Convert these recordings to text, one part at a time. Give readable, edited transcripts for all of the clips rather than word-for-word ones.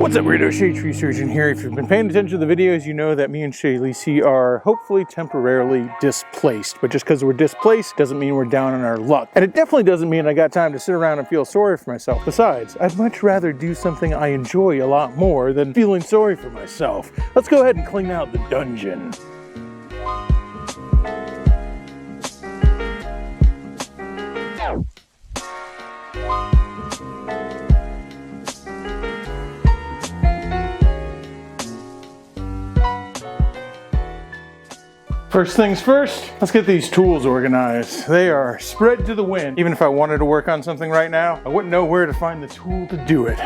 What's up, weirdo? Shadetree Surgeon here. If you've been paying attention to the videos, you know that me and Shaylee are hopefully temporarily displaced. But just because we're displaced doesn't mean we're down on our luck. And it definitely doesn't mean I got time to sit around and feel sorry for myself. Besides, I'd much rather do something I enjoy a lot more than feeling sorry for myself. Let's go ahead and clean out the dungeon. First things first, let's get these tools organized. They are spread to the wind. Even if I wanted to work on something right now, I wouldn't know where to find the tool to do it.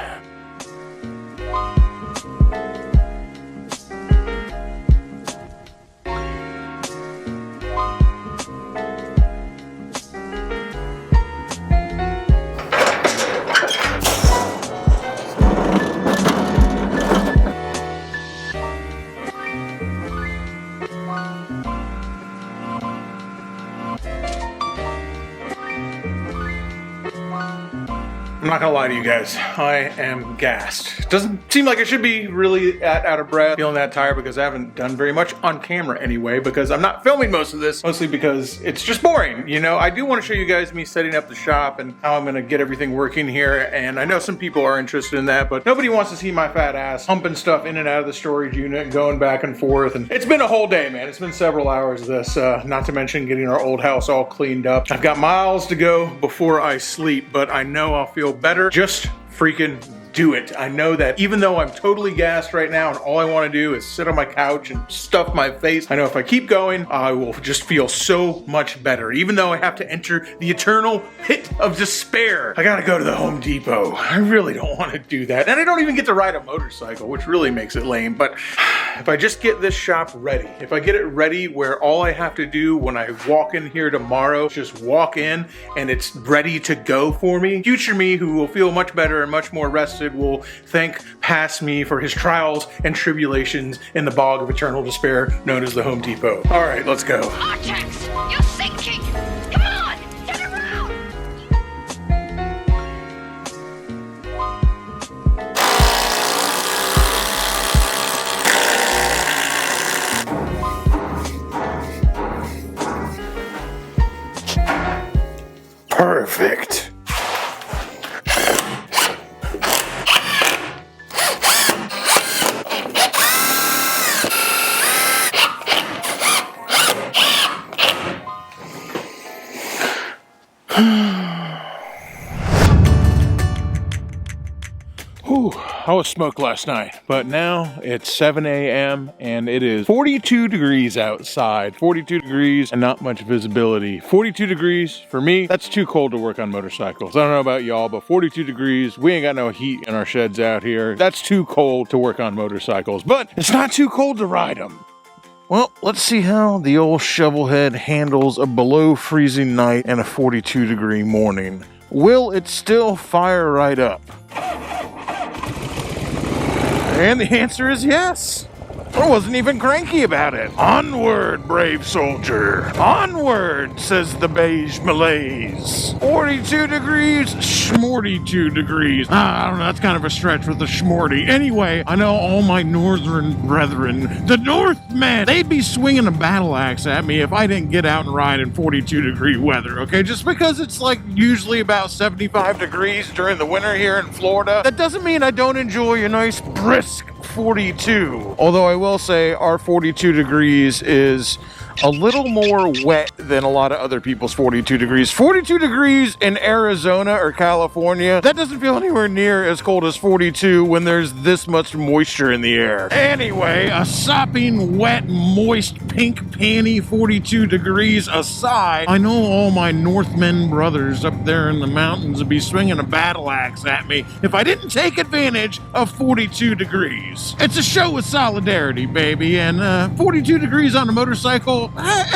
I'm not gonna lie to you guys, I am gassed. Doesn't seem like I should be really out of breath, feeling that tired because I haven't done very much on camera anyway, because I'm not filming most of this, mostly because it's just boring, you know? I do want to show you guys me setting up the shop and how I'm gonna get everything working here, and I know some people are interested in that, but nobody wants to see my fat ass humping stuff in and out of the storage unit and going back and forth, and it's been a whole day, man. It's been several hours of this, not to mention getting our old house all cleaned up. I've got miles to go before I sleep, but I know I'll feel better. Just freaking do it. I know that even though I'm totally gassed right now and all I want to do is sit on my couch and stuff my face, I know if I keep going, I will just feel so much better. Even though I have to enter the eternal pit of despair, I gotta go to the Home Depot. I really don't want to do that. And I don't even get to ride a motorcycle, which really makes it lame. But if I just get this shop ready, if I get it ready where all I have to do when I walk in here tomorrow, just walk in and it's ready to go for me, future me, who will feel much better and much more rested, will thank past me for his trials and tribulations in the bog of eternal despair known as the Home Depot. All right, let's go. Vortex, you're sinking! Come on, turn around! Perfect. Whew, I was smoked last night, but now it's 7 a.m. and it is 42 degrees outside. 42 degrees and not much visibility. 42 degrees, for me, that's too cold to work on motorcycles. I don't know about y'all, but 42 degrees, we ain't got no heat in our sheds out here. That's too cold to work on motorcycles, but it's not too cold to ride them. Well, let's see how the old shovelhead handles a below freezing night and a 42 degree morning. Will it still fire right up? And the answer is yes. I wasn't even cranky about it. Onward, brave soldier. Onward, says the beige malaise. 42 degrees, schmorty-2 degrees. I don't know, that's kind of a stretch with the schmorty. Anyway, I know all my northern brethren, the Northmen, they'd be swinging a battle axe at me if I didn't get out and ride in 42 degree weather, okay? Just because it's like usually about 75 degrees during the winter here in Florida, that doesn't mean I don't enjoy a nice brisk 42. Although I will say our 42 degrees is a little more wet than a lot of other people's 42 degrees. 42 degrees in Arizona or California, that doesn't feel anywhere near as cold as 42 when there's this much moisture in the air. Anyway, a sopping, wet, moist, pink panty 42 degrees aside, I know all my Northmen brothers up there in the mountains would be swinging a battle axe at me if I didn't take advantage of 42 degrees. It's a show of solidarity, baby, and 42 degrees on a motorcycle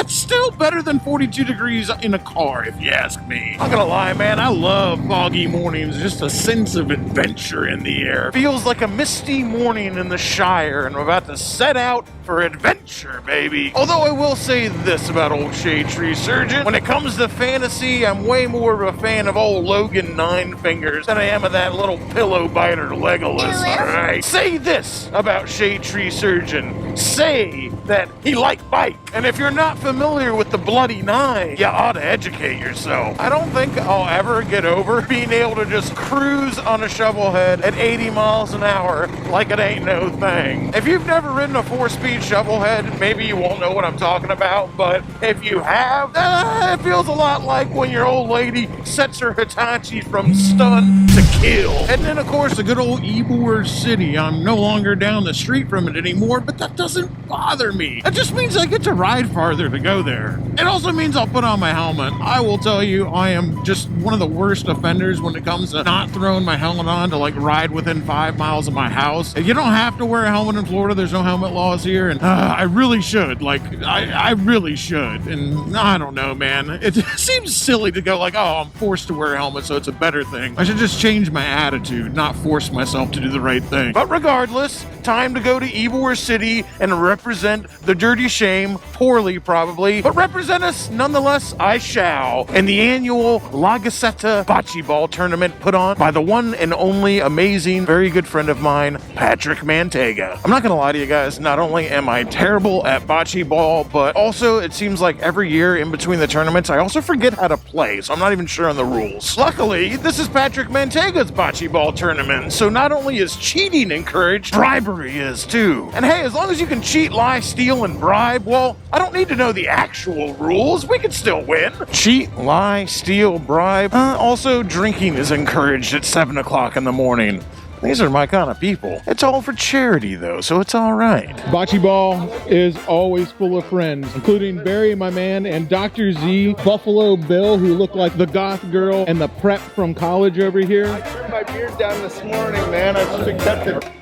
still better than 42 degrees in a car, if you ask me. Not gonna lie, man, I love foggy mornings. Just a sense of adventure in the air. Feels like a misty morning in the Shire, and we're about to set out for adventure, baby. Although I will say this about old Shadetree Surgeon. When it comes to fantasy, I'm way more of a fan of old Logan Nine Fingers than I am of that little pillow biter Legolas, alright? Say this about Shadetree Surgeon. Say that he liked bite. And if you're not familiar with the Bloody Nine, you ought to educate yourself. I don't think I'll ever get over being able to just cruise on a shovel head at 80 miles an hour like it ain't no thing. If you've never ridden a 4-speed shovel head, maybe you won't know what I'm talking about, but if you have, it feels a lot like when your old lady sets her Hitachi from stun to kill. And then, of course, the good old Ybor City. I'm no longer down the street from it anymore, but that doesn't bother me. It just means I get to ride farther to go there. It also means I'll put on my helmet. I will tell you, I am just one of the worst offenders when it comes to not throwing my helmet on to like ride within 5 miles of my house. You don't have to wear a helmet in Florida. There's no helmet laws here, and I really should. Like, I really should. And I don't know, man. It seems silly to go like, oh, I'm forced to wear a helmet, so it's a better thing. I should just change my attitude, not force myself to do the right thing. But regardless, time to go to Ybor City and represent the dirty shame, poorly probably, but represent us nonetheless I shall, in the annual La Gazzetta Bocce Ball tournament put on by the one and only amazing, very good friend of mine, Patrick Mantega. I'm not gonna lie to you guys, not only am I terrible at bocce ball, but also it seems like every year in between the tournaments, I also forget how to play, so I'm not even sure on the rules. Luckily, this is Patrick Mantega's bocce ball tournament, so not only is cheating encouraged, bribery is too. And hey, as long as you can cheat, lie, steal, and bribe, well, I don't need to know the actual rules. We can still win. Cheat, lie, steal, bribe. Also, drinking is encouraged at 7 o'clock in the morning. These are my kind of people. It's all for charity, though, so it's all right. Bocce ball is always full of friends, including Barry, my man, and Dr. Z, Buffalo Bill, who looked like the goth girl and the prep from college over here. I trimmed my beard down this morning, man. I just accepted.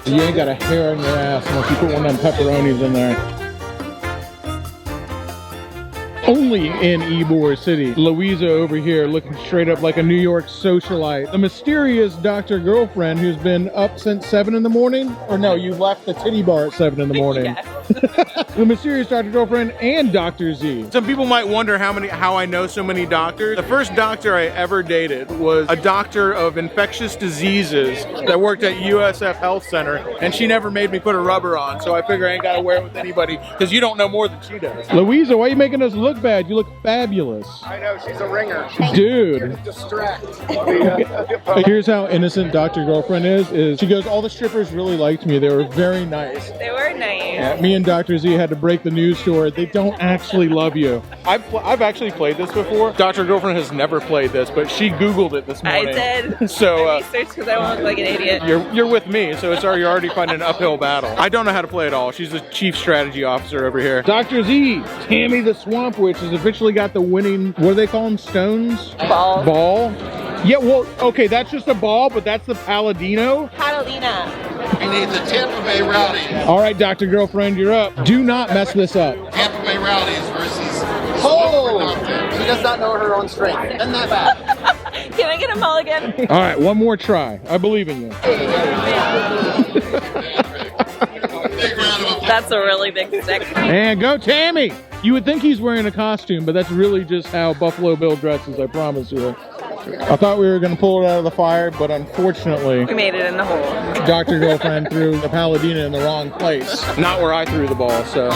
You ain't got a hair on your ass unless you put one of them pepperonis in there. Only in Ybor City. Louisa over here looking straight up like a New York socialite. The mysterious Dr. Girlfriend who's been up since 7 in the morning. Or no, you left the titty bar at 7 in the morning. Yes. The mysterious Dr. Girlfriend and Dr. Z. Some people might wonder how I know so many doctors. The first doctor I ever dated was a doctor of infectious diseases that worked at USF Health Center, and she never made me put a rubber on, so I figure I ain't gotta wear it with anybody because you don't know more than she does. Louisa, why are you making us look bad? You look fabulous. I know, she's a ringer. Dude. Distract. Here's how innocent Dr. Girlfriend is she goes, all the strippers really liked me. They were very nice. They were nice. Yeah, me and Dr. Z had to break the news to her. They don't actually love you. I've actually played this before. Dr. Girlfriend has never played this, but she Googled it this morning. I did. So research because I won't look like an idiot. you're with me, so you're already fighting an uphill battle. I don't know how to play at all. She's the chief strategy officer over here. Dr. Z, Tammy the Swamp Witch has officially got the winning, what do they call them, stones? Ball? Yeah, well, okay, that's just a ball, but that's the Paladino. Catalina. We need the Tampa Bay Rowdies. All right, Dr. Girlfriend, you're up. Do not mess this up. Tampa Bay Rowdies versus... Oh! She does not know her own strength. Isn't that bad? Can I get a mulligan? All right, one more try. I believe in you. That's a really big stick. And go, Tammy! You would think he's wearing a costume, but that's really just how Buffalo Bill dresses, I promise you. I thought we were going to pull it out of the fire, but unfortunately, We made it in the hole. Dr. Girlfriend threw the Paladina in the wrong place. Not where I threw the ball, so.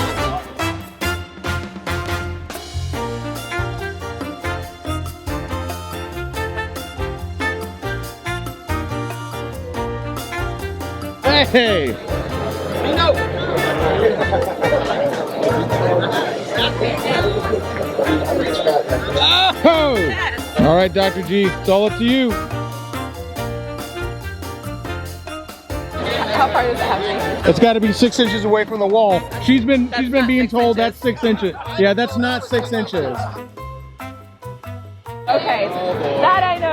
Hey! Oh! All right, Dr. G, it's all up to you. How far does it have to be? It's got to be 6 inches away from the wall. She's been being told that's 6 inches. Yeah, that's not 6 inches.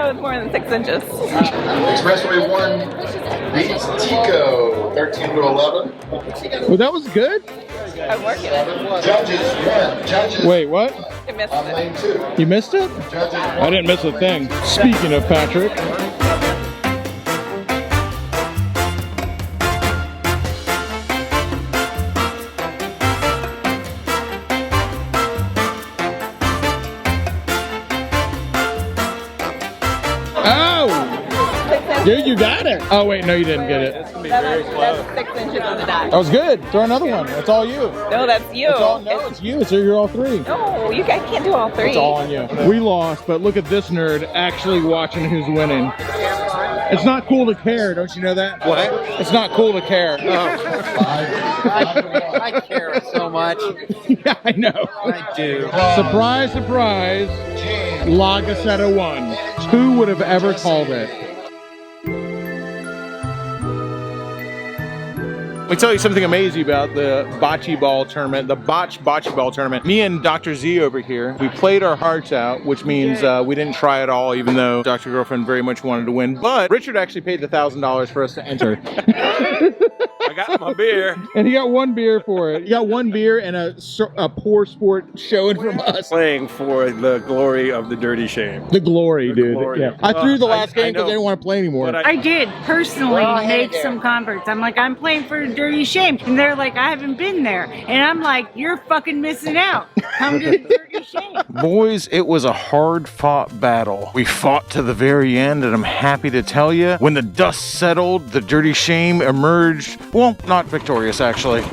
it's more than 6 inches. Expressway 1 beats Tico 13 to 11. Well, that was good. I'm working it. Judges 1. Judges Wait, what? I missed on it. lane 2. You missed it? Judges 1. I didn't miss a thing. Speaking of Patrick. Dude, you got it. Oh, wait, no, you didn't get it. That's 6 inches on the dot. That was good. Throw another one. That's all you. No, that's you. It's you. So you're all three. No, you guys can't do all 3. It's all on you. We lost, but look at this nerd actually watching who's winning. It's not cool to care. Don't you know that? What? It's not cool to care. I care so much. Yeah, I know. I do. Surprise, surprise. La Gazzetta won. Who would have ever called it? Let me tell you something amazing about the bocce ball tournament, the bocce ball tournament. Me and Dr. Z over here, we played our hearts out, which means we didn't try at all, even though Dr. Girlfriend very much wanted to win. But Richard actually paid the $1,000 for us to enter. I got my beer. And he got 1 beer for it. He got 1 beer and a poor sport showing from us. Playing for the glory of the dirty shame. The glory, dude. glory. Yeah. I threw the last I game because know. they didn't want to play anymore. But I did personally make some converts. I'm like, I'm playing for Dirty Shame. And they're like, I haven't been there. And I'm like, you're fucking missing out. Come to Dirty Shame. Boys, it was a hard-fought battle. We fought to the very end, and I'm happy to tell you, when the dust settled, the Dirty Shame emerged. Well, not victorious, actually.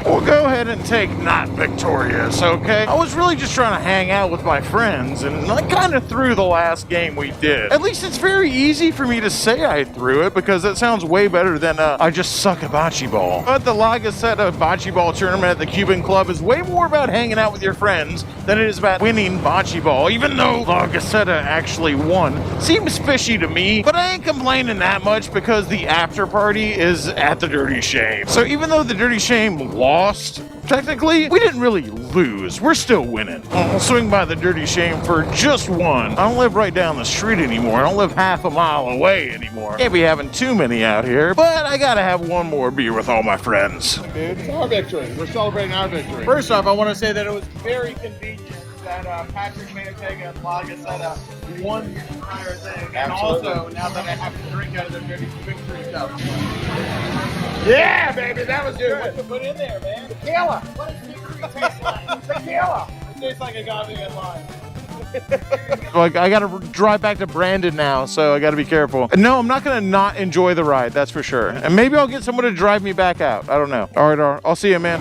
We'll go ahead and take not victorious, okay? I was really just trying to hang out with my friends, and I kind of threw the last game we did. At least it's very easy for me to say I threw it, because that sounds way better than I just suck at bocce ball. But the La Gazzetta bocce ball tournament at the Cuban Club is way more about hanging out with your friends than it is about winning bocce ball, even though La Gazzetta actually won. Seems fishy to me, but I ain't complaining that much because the after party is at the Dirty Shame. So even though the Dirty Shame lost, technically, we didn't really lose. We're still winning. I'll swing by the Dirty Shame for just one. I don't live right down the street anymore. I don't live half a mile away anymore. Can't be having too many out here, but I gotta have 1 more beer with all my friends. It's our victory. We're celebrating our victory. First off, I want to say that it was very convenient that Patrick may have taken La Gazzetta one entire thing. And Absolutely. also, now that I have to drink out of the Dirty Victory Cup. Yeah, baby, that was good. What to put in there, man? Tequila. What does victory taste like? Tequila. It tastes like a goddamn line. Like, I gotta drive back to Brandon now, so I gotta be careful. No, I'm not gonna not enjoy the ride, that's for sure. And maybe I'll get someone to drive me back out. I don't know. All right, I'll see you, man.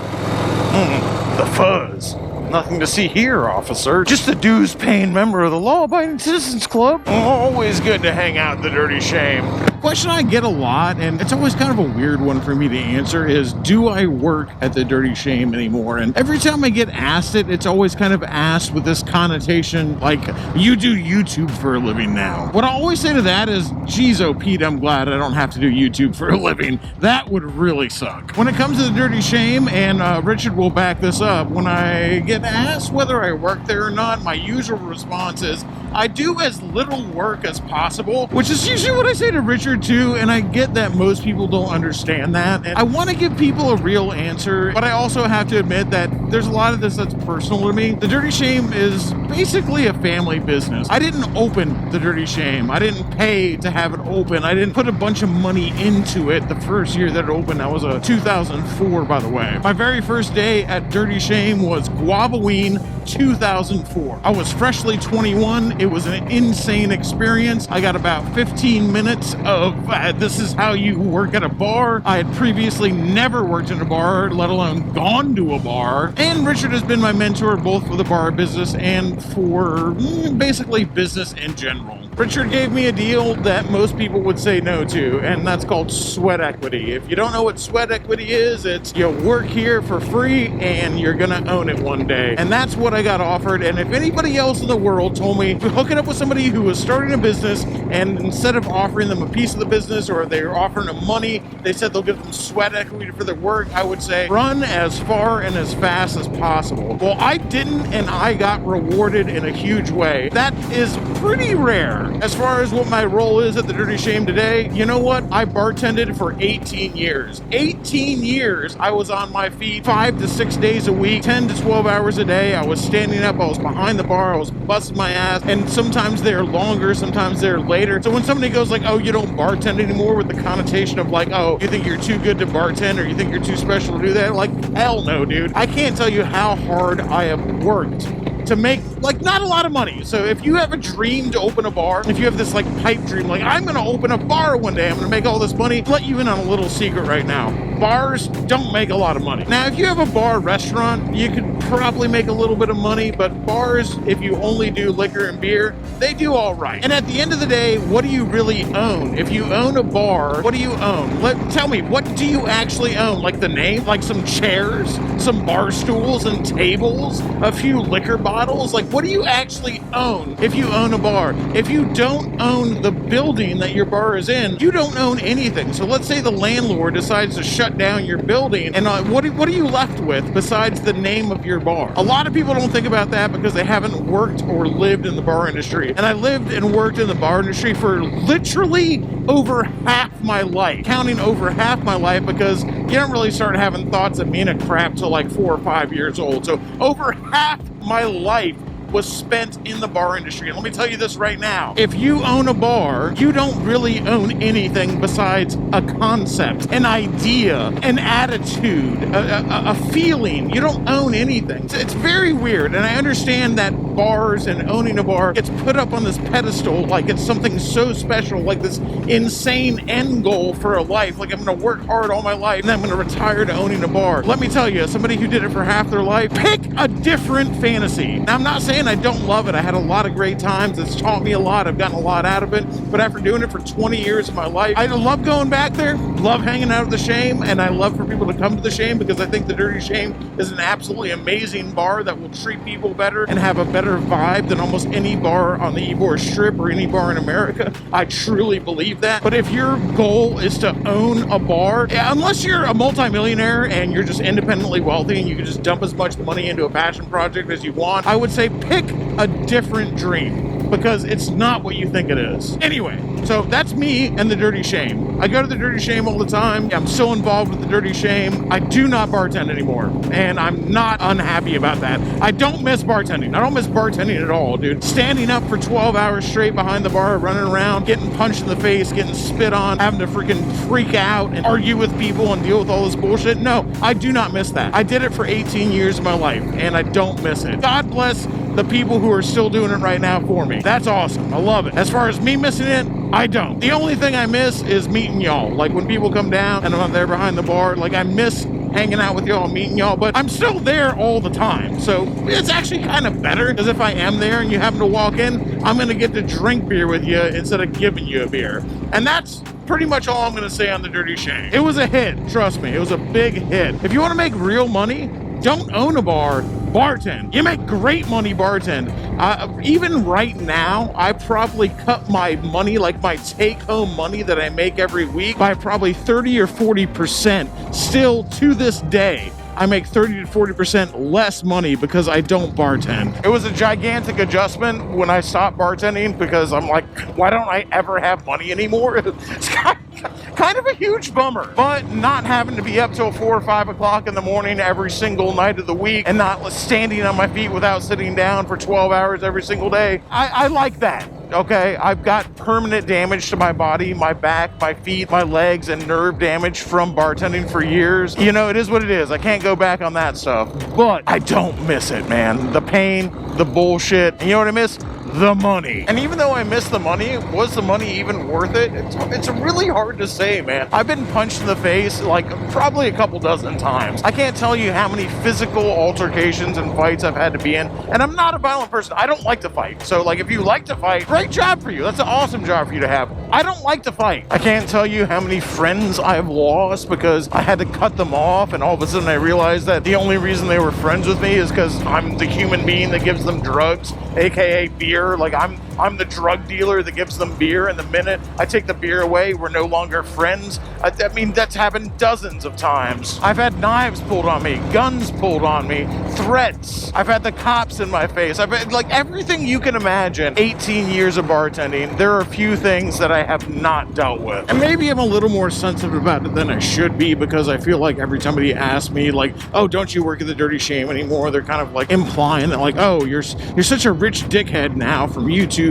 The fuzz. Nothing to see here, officer. Just a dues-paying member of the Law-Abiding Citizens Club. Always good to hang out in the Dirty Shame. Question I get a lot, and it's always kind of a weird one for me to answer, is do I work at the Dirty Shame anymore? And every time I get asked it, it's always kind of asked with this connotation like, you do YouTube for a living now. What I always say to that is, geez, oh Pete, I'm glad I don't have to do YouTube for a living. That would really suck. When it comes to the Dirty Shame, and Richard will back this up, when I get asked whether I work there or not, my usual response is, I do as little work as possible, which is usually what I say to Richard too, and I get that most people don't understand that. And I want to give people a real answer, but I also have to admit that there's a lot of this that's personal to me. The Dirty Shame is basically a family business. I didn't open the Dirty Shame. I didn't pay to have it open. I didn't put a bunch of money into it the first year that it opened. That was 2004, by the way. My very first day at Dirty Shame was Guavaween 2004. I was freshly 21. It was an insane experience. I got about 15 minutes of this is how you work at a bar. I had previously never worked in a bar, let alone gone to a bar. And Richard has been my mentor both for the bar business and for basically business in general. Richard gave me a deal that most people would say no to, and that's called sweat equity. If you don't know what sweat equity is, it's you work here for free and you're gonna own it one day. And that's what I got offered. And if anybody else in the world told me hooking up with somebody who was starting a business, and instead of offering them a piece of the business or they're offering them money, they said they'll give them sweat equity for their work, I would say run as far and as fast as possible. Well, I didn't, and I got rewarded in a huge way. That is pretty rare. As far as what my role is at the Dirty Shame today, you know what? I bartended for 18 years. 18 years I was on my feet 5 to 6 days a week, 10 to 12 hours a day. I was standing up, I was behind the bar, I was busting my ass, and sometimes they're longer, sometimes they're later. So when somebody goes like, oh, you don't bartend anymore, with the connotation of like, oh, you think you're too good to bartend or you think you're too special to do that, like, hell no, dude. I can't tell you how hard I have worked to make, like, not a lot of money. So if you have a dream to open a bar, if you have this like pipe dream, like, I'm gonna open a bar one day, I'm gonna make all this money, I'll let you in on a little secret right now. Bars don't make a lot of money. Now, if you have a bar restaurant, you could probably make a little bit of money, but bars, if you only do liquor and beer, they do all right. And at the end of the day, what do you really own? If you own a bar, what do you own? Tell me, what do you actually own? Like the name? Like some chairs, some bar stools and tables, a few liquor bottles? Like, what do you actually own if you own a bar? If you don't own the building that your bar is in, you don't own anything. So let's say the landlord decides to shut down your building, and what are you left with besides the name of your bar? A lot of people don't think about that because they haven't worked or lived in the bar industry. And I lived and worked in the bar industry for literally over half my life, counting over half my life, because you don't really start having thoughts of mean a crap till like 4 or 5 years old. So over half my life was spent in the bar industry. And let me tell you this right now. If you own a bar, you don't really own anything besides a concept, an idea, an attitude, a feeling. You don't own anything. It's very weird. And I understand that bars and owning a bar gets put up on this pedestal like it's something so special, like this insane end goal for a life. Like, I'm going to work hard all my life and then I'm going to retire to owning a bar. Let me tell you, somebody who did it for half their life, pick a different fantasy. Now, I'm not saying I don't love it. I had a lot of great times. It's taught me a lot. I've gotten a lot out of it. But after doing it for 20 years of my life, I love going back there, love hanging out at the Shame, and I love for people to come to the Shame because I think the Dirty Shame is an absolutely amazing bar that will treat people better and have a better vibe than almost any bar on the Ybor Strip or any bar in America. I truly believe that. But if your goal is to own a bar, unless you're a multimillionaire and you're just independently wealthy and you can just dump as much money into a passion project as you want, I would say pick a different dream, because it's not what you think it is. Anyway, so that's me and the Dirty Shame. I go to the Dirty Shame all the time. I'm still involved with the Dirty Shame. I do not bartend anymore, and I'm not unhappy about that. I don't miss bartending. I don't miss bartending at all, dude. Standing up for 12 hours straight behind the bar, running around, getting punched in the face, getting spit on, having to freaking freak out and argue with people and deal with all this bullshit. No, I do not miss that. I did it for 18 years of my life, and I don't miss it. God bless the people who are still doing it right now for me. That's awesome. I love it. As far as me missing it, I don't. The only thing I miss is meeting y'all. Like when people come down and I'm there behind the bar, like I miss hanging out with y'all, meeting y'all, but I'm still there all the time. So it's actually kind of better, because if I am there and you happen to walk in, I'm going to get to drink beer with you instead of giving you a beer. And that's pretty much all I'm going to say on the Dirty Shame. It was a hit. Trust me. It was a big hit. If you want to make real money, don't own a bar, bartend. You make great money bartend. Even right now, I probably cut my money, like my take-home money that I make every week, by probably 30 or 40%. Still, to this day, I make 30 to 40% less money because I don't bartend. It was a gigantic adjustment when I stopped bartending, because I'm like, why don't I ever have money anymore? It's kind of a huge bummer. But not having to be up till 4 or 5 o'clock in the morning every single night of the week, and not standing on my feet without sitting down for 12 hours every single day, I like that. Okay, I've got permanent damage to my body, my back, my feet, my legs, and nerve damage from bartending for years. You know, it is what it is. I can't go back on that stuff. But I don't miss it, man. The pain, the bullshit. And you know what I miss? the money. And even though I missed the money, was the money even worth it? It's really hard to say, man. I've been punched in the face like probably a couple dozen times. I can't tell you how many physical altercations and fights I've had to be in. And I'm not a violent person. I don't like to fight. So like if you like to fight, great job for you. That's an awesome job for you to have. I don't like to fight. I can't tell you how many friends I've lost because I had to cut them off, and all of a sudden I realized that the only reason they were friends with me is because I'm the human being that gives them drugs, aka beer. Like I'm the drug dealer that gives them beer, and the minute I take the beer away, we're no longer friends. I mean, that's happened dozens of times. I've had knives pulled on me, guns pulled on me, threats. I've had the cops in my face. I've had like everything you can imagine. 18 years of bartending, there are a few things that I have not dealt with. And maybe I'm a little more sensitive about it than I should be, because I feel like every time somebody asks me like, oh, don't you work at the Dirty Shame anymore? They're kind of like implying that like, oh, you're such a rich dickhead now from YouTube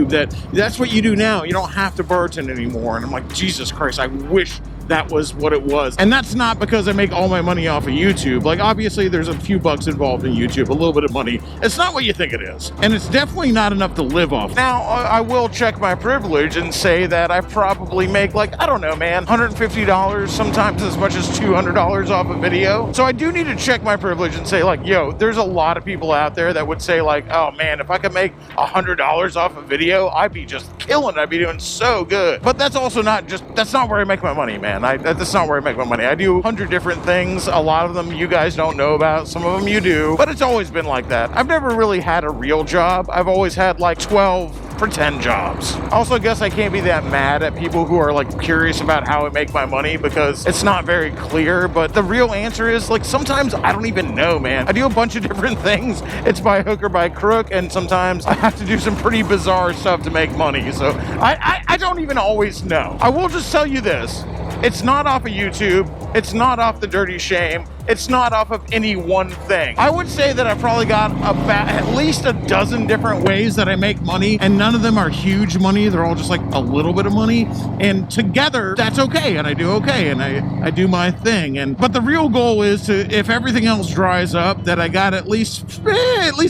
that's what you do now. You don't have to bartend anymore. And I'm like, Jesus Christ, I wish that was what it was. And that's not because I make all my money off of YouTube. Like, obviously there's a few bucks involved in YouTube, a little bit of money. It's not what you think it is. And it's definitely not enough to live off. Now, I will check my privilege and say that I probably make like, I don't know, man, $150, sometimes as much as $200 off a video. So I do need to check my privilege and say like, yo, there's a lot of people out there that would say like, oh man, if I could make $100 off a video, I'd be just killing it. I'd be doing so good. But that's also not that's not where I make my money, man. That's not where I make my money. I do 100 different things. A lot of them you guys don't know about. Some of them you do. But it's always been like that. I've never really had a real job. I've always had like 12 pretend jobs. Also, I guess I can't be that mad at people who are like curious about how I make my money because it's not very clear. But the real answer is like sometimes I don't even know, man. I do a bunch of different things. It's by hook or by crook, and sometimes I have to do some pretty bizarre stuff to make money. So I don't even always know. I will just tell you this. It's not off of YouTube. It's not off the Dirty Shame. It's not off of any one thing. I would say that I've probably got about at least a dozen different ways that I make money, and none of them are huge money. They're all just like a little bit of money, and together that's okay, and I do okay, and I do my thing. But the real goal is to, if everything else dries up, that I got at least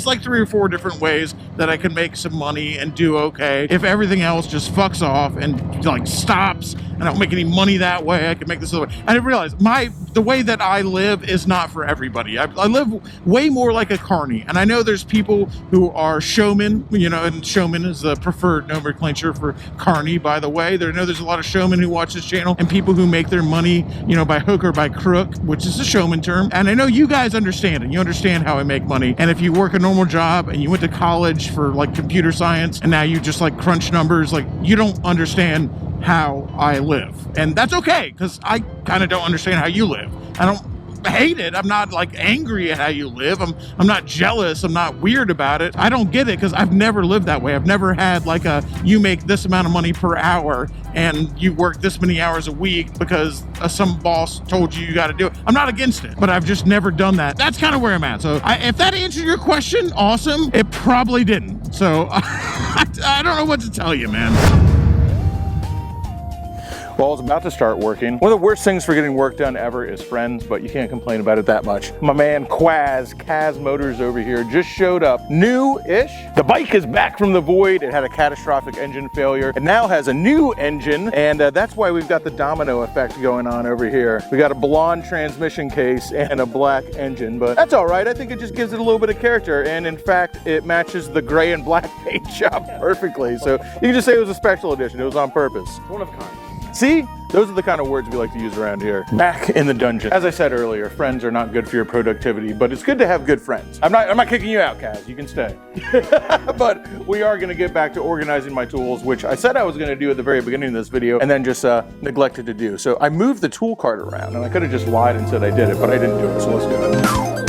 like 3 or 4 different ways that I can make some money and do okay. If everything else just fucks off and like stops, and I don't make any money that way, I can make this other way. I didn't realize the way that I live is not for everybody. I live way more like a carny, and I know there's people who are showmen, you know, and showman is the preferred nomenclature for carny, by the way. I know there's a lot of showmen who watch this channel, and people who make their money, you know, by hook or by crook, which is a showman term. And I know you guys understand it. You understand how I make money. And if you work a normal job and you went to college for like computer science, and now you just like crunch numbers, like you don't understand how I live. And that's okay, because I kind of don't understand how you live. I don't hate it. I'm not like angry at how you live. I'm not jealous. I'm not weird about it. I don't get it because I've never lived that way. I've never had like you make this amount of money per hour and you work this many hours a week because some boss told you got to do it. I'm not against it, but I've just never done that. That's kind of where I'm at. So if that answered your question, awesome. It probably didn't. So I don't know what to tell you, man. Well, I was about to start working. One of the worst things for getting work done ever is friends, but you can't complain about it that much. My man Kaz Motors over here just showed up, new-ish. The bike is back from the void. It had a catastrophic engine failure. It now has a new engine, and that's why we've got the domino effect going on over here. We got a blonde transmission case and a black engine, but that's all right. I think it just gives it a little bit of character, and in fact, it matches the gray and black paint job perfectly. So you can just say it was a special edition. It was on purpose. One of a kind. See? Those are the kind of words we like to use around here. Back in the dungeon. As I said earlier, friends are not good for your productivity, but it's good to have good friends. I'm not kicking you out, Kaz. You can stay. But we are going to get back to organizing my tools, which I said I was going to do at the very beginning of this video and then just neglected to do. So I moved the tool cart around, and I could have just lied and said I did it, but I didn't do it, so let's do it.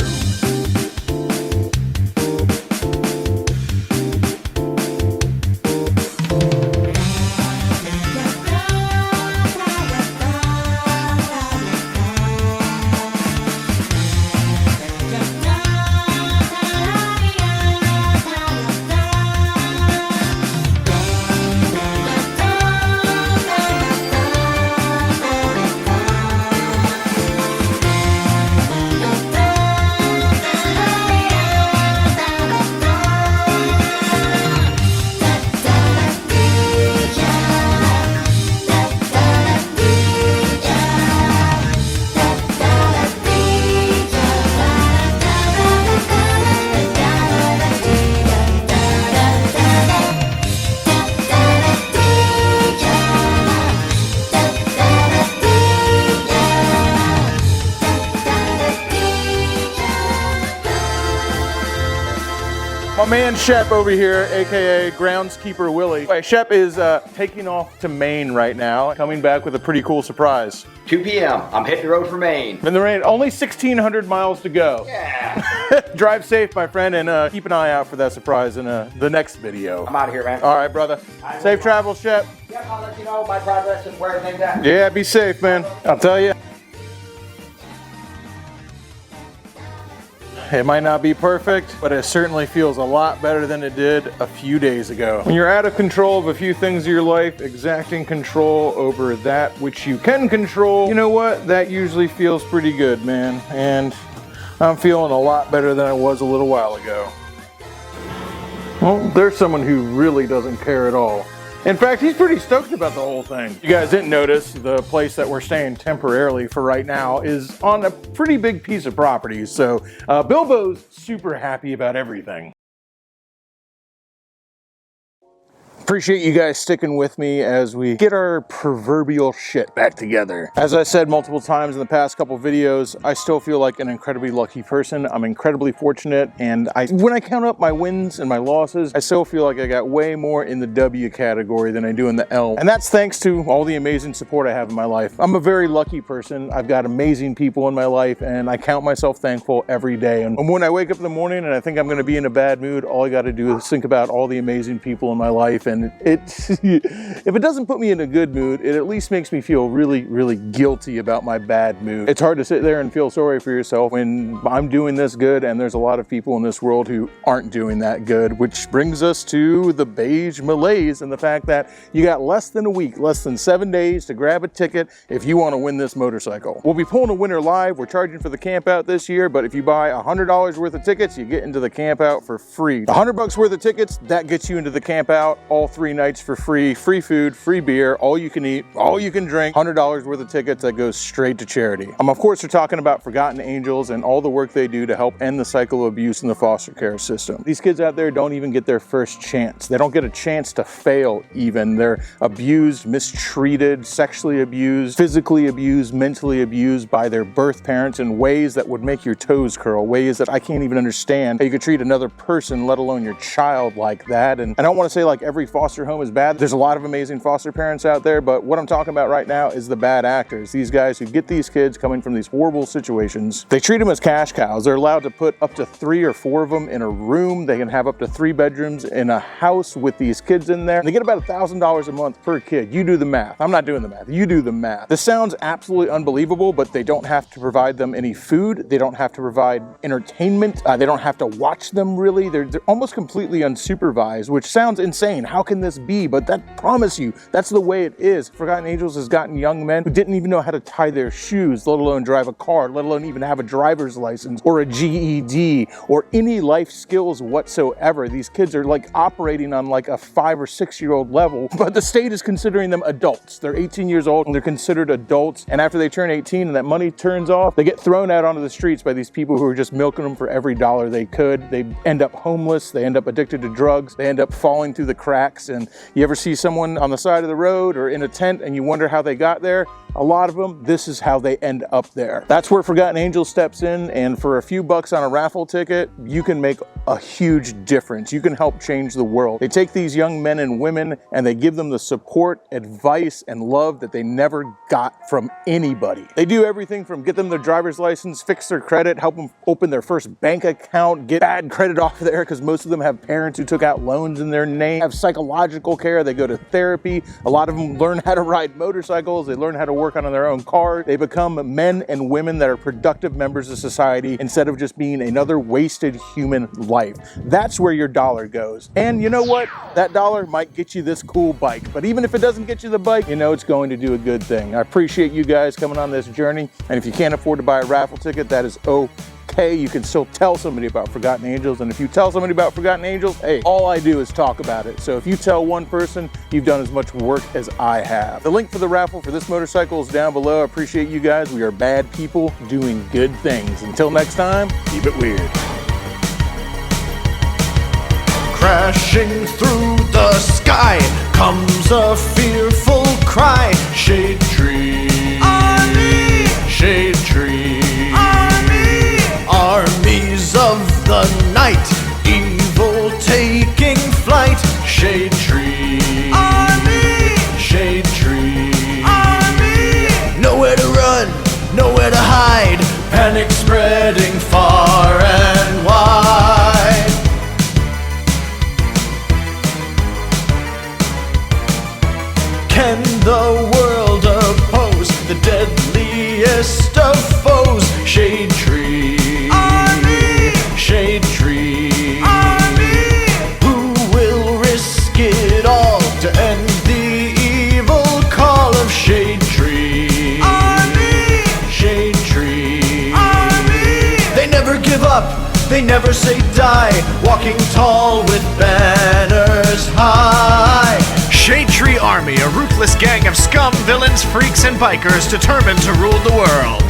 my man Shep over here, aka Groundskeeper Willie. Hey, Shep is taking off to Maine right now, coming back with a pretty cool surprise. 2 p.m. I'm hitting the road for Maine. In the rain, only 1,600 miles to go. Yeah. Drive safe, my friend, and keep an eye out for that surprise in the next video. I'm out of here, man. All right, brother. Safe travels, Shep. Yep, I'll let you know my progress and where everything's at. Yeah, be safe, man. I'll tell you. It might not be perfect, but it certainly feels a lot better than it did a few days ago. When you're out of control of a few things in your life, exacting control over that which you can control, you know what? That usually feels pretty good, man. And I'm feeling a lot better than I was a little while ago. Well, there's someone who really doesn't care at all. In fact, he's pretty stoked about the whole thing. You guys didn't notice, the place that we're staying temporarily for right now is on a pretty big piece of property. So Bilbo's super happy about everything. Appreciate you guys sticking with me as we get our proverbial shit back together. As I said multiple times in the past couple videos, I still feel like an incredibly lucky person. I'm incredibly fortunate, and when I count up my wins and my losses, I still feel like I got way more in the W category than I do in the L. And that's thanks to all the amazing support I have in my life. I'm a very lucky person. I've got amazing people in my life, and I count myself thankful every day. And when I wake up in the morning and I think I'm gonna be in a bad mood, all I gotta do is think about all the amazing people in my life. And if it doesn't put me in a good mood, it at least makes me feel really, really guilty about my bad mood. It's hard to sit there and feel sorry for yourself when I'm doing this good and there's a lot of people in this world who aren't doing that good, which brings us to the beige malaise and the fact that you got less than a week, less than 7 days to grab a ticket if you want to win this motorcycle. We'll be pulling a winner live. We're charging for the camp out this year, but if you buy $100 worth of tickets, you get into the camp out for free. $100 worth of tickets, that gets you into the camp out all 3 nights for free food, free beer, all you can eat, all you can drink, $100 worth of tickets that goes straight to charity. Of course, we're talking about Forgotten Angels and all the work they do to help end the cycle of abuse in the foster care system. These kids out there don't even get their first chance. They don't get a chance to fail even. They're abused, mistreated, sexually abused, physically abused, mentally abused by their birth parents in ways that would make your toes curl, ways that I can't even understand how you could treat another person, let alone your child, like that. And I don't want to say like every foster home is bad. There's a lot of amazing foster parents out there, but what I'm talking about right now is the bad actors. These guys who get these kids coming from these horrible situations. They treat them as cash cows. They're allowed to put up to 3 or 4 of them in a room. They can have up to 3 bedrooms in a house with these kids in there. They get about $1,000 a month per kid. You do the math. I'm not doing the math. You do the math. This sounds absolutely unbelievable, but they don't have to provide them any food. They don't have to provide entertainment. They don't have to watch them really. They're almost completely unsupervised, which sounds insane. How can this be? But that, promise you, that's the way it is. Forgotten Angels has gotten young men who didn't even know how to tie their shoes, let alone drive a car, let alone even have a driver's license or a GED or any life skills whatsoever. These kids are like operating on like a 5 or 6 year old level, but the state is considering them adults. They're 18 years old and they're considered adults. And after they turn 18 and that money turns off, they get thrown out onto the streets by these people who are just milking them for every dollar they could. They end up homeless. They end up addicted to drugs. They end up falling through the cracks. And you ever see someone on the side of the road or in a tent and you wonder how they got there? A lot of them, this is how they end up there. That's where Forgotten Angels steps in, and for a few bucks on a raffle ticket, you can make a huge difference. You can help change the world. They take these young men and women and they give them the support, advice, and love that they never got from anybody. They do everything from get them their driver's license, fix their credit, help them open their first bank account, get bad credit off there because most of them have parents who took out loans in their name, have psychological care, they go to therapy. A lot of them learn how to ride motorcycles, they learn how to work on their own car. They become men and women that are productive members of society instead of just being another wasted human life. That's where your dollar goes. And you know what? That dollar might get you this cool bike, but even if it doesn't get you the bike, you know it's going to do a good thing. I appreciate you guys coming on this journey, and if you can't afford to buy a raffle ticket, that is okay. You can still tell somebody about Forgotten Angels, and if you tell somebody about Forgotten Angels, hey, all I do is talk about it. So if you tell one person, you've done as much work as I have. The link for the raffle for this motorcycle is down below. I appreciate you guys. We are bad people doing good things. Until next time, keep it weird. Crashing through the sky comes a fearful cry. Shadetree Army! Shadetree Army! Armies of the night, evil nowhere to hide, panic spreading far and wide. Can the world oppose the deadliest of foes? Shadetree Army, Shadetree Army. Who will risk it all to end the evil call of Shadetree Army, Shadetree Army. They never give up, they never say die, walking tall with banners high. Shadetree Army, a ruthless gang of scum, villains, freaks, and bikers determined to rule the world.